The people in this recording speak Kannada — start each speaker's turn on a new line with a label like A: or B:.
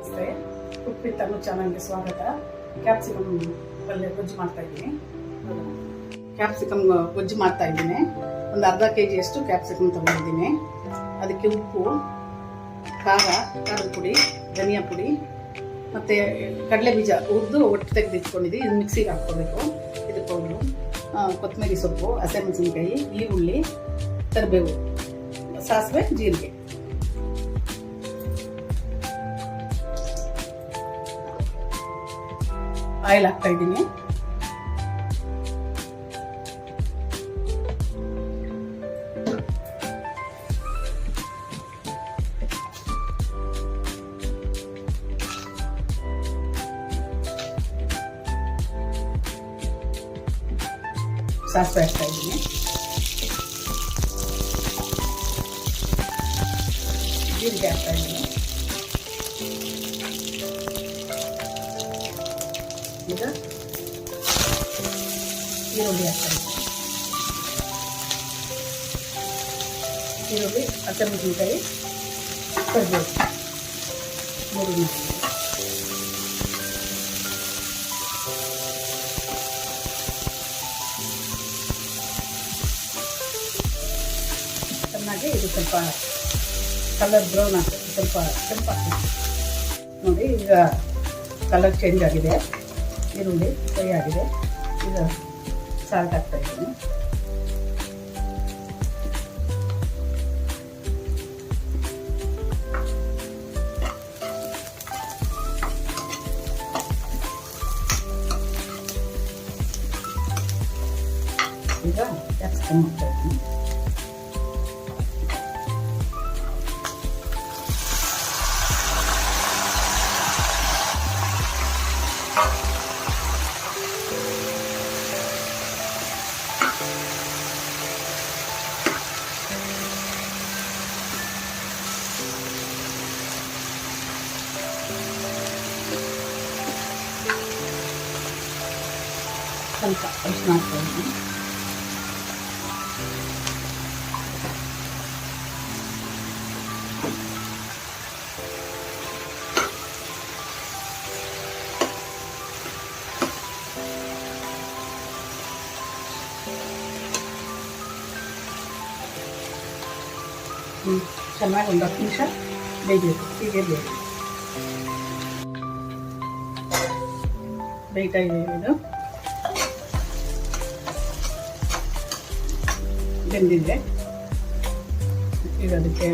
A: ನಮಸ್ತೆ. ಉಪ್ಪಿಟ್ಟು ತಮ್ಮ ಚಾನಲ್ಗೆ ಸ್ವಾಗತ. ಕ್ಯಾಪ್ಸಿಕಮ್ ಪಲ್ಯ ಗೊಜ್ಜು ಮಾಡ್ತಾ ಇದ್ದೀನಿ. ಕ್ಯಾಪ್ಸಿಕಮ್ ಗೊಜ್ಜು ಮಾಡ್ತಾ ಇದ್ದೀನಿ. ಒಂದು ಅರ್ಧ kg ಅಷ್ಟು ಕ್ಯಾಪ್ಸಿಕಮ್ ತಗೊಂಡಿದ್ದೀನಿ. ಅದಕ್ಕೆ ಉಪ್ಪು, ಖಾರದ ಪುಡಿ, ಧನಿಯಾ ಪುಡಿ ಮತ್ತು ಕಡಲೆ ಬೀಜ ಹುರಿದು ಒಟ್ಟು ತೆಗೆದು ಇಟ್ಕೊಂಡಿದ್ದೀನಿ. ಇದು ಮಿಕ್ಸಿಗೆ ಹಾಕ್ಕೋಬೇಕು. ಇದು ಪೌಡ್ರು, ಕೊತ್ತಂಬರಿ ಸೊಪ್ಪು, ಹಸಿಮೆಣಸಿನ್ಕಾಯಿ, ಈರುಳ್ಳಿ, ಕರಿಬೇವು, ಸಾಸಿವೆ, ಜೀರಿಗೆ. ಆಯಿಲ್ ಹಾಕ್ತಾ ಇದ್ದೀನಿ. ಸಾಸಿವೆ ಹಾಕ್ತಾ ಇದ್ದೀನಿ. ಜೀರಿಗೆ ಹಾಕ್ತಾ ಇದ್ದೀನಿ. ಈಗ ಈರುಳ್ಳಿ ಹಾಕ್ತಾ ಇದ್ದೀನಿ. ಈರುಳ್ಳಿ, ಹಸಿಮೆಣಸಿನಕಾಯಿ, ಕರಿಬೇವು, ಮೂರು ಚೆನ್ನಾಗಿ ಇದು ಸ್ವಲ್ಪ ಕಲರ್ ಬ್ರೌನ್ ಆಗ್ತದೆ. ಸ್ವಲ್ಪ ಹಾಕ್ತೀನಿ ನೋಡಿ. ಈಗ ಕಲರ್ ಚೇಂಜ್ ಆಗಿದೆ. ಈರುಳ್ಳಿ ಫ್ರೈ ಆಗಿದೆ. ಈಗ ಸಾಲ್ಟ್ ಹಾಕ್ತಾ ಇದ್ದೀನಿ. ಈಗ ಕ್ಯಾಪ್ಸಿಕಮ್ ಹಾಕ್ತಾ ಇದ್ದೀನಿ. ಸ್ವಲ್ಪ ಅರಿಶಿನ ಹಾಕ್ತಾ ಇದ್ದೀನಿ. ಚೆನ್ನಾಗಿ ಒಂದು 10 ನಿಮಿಷ ಬೇಯಬೇಕು. ಹೀಗೆ ಬೇಯ್ತಾ ಇದೆ. ಇದು ಬೆಂದಿದೆ. ಈಗ ಅದಕ್ಕೆ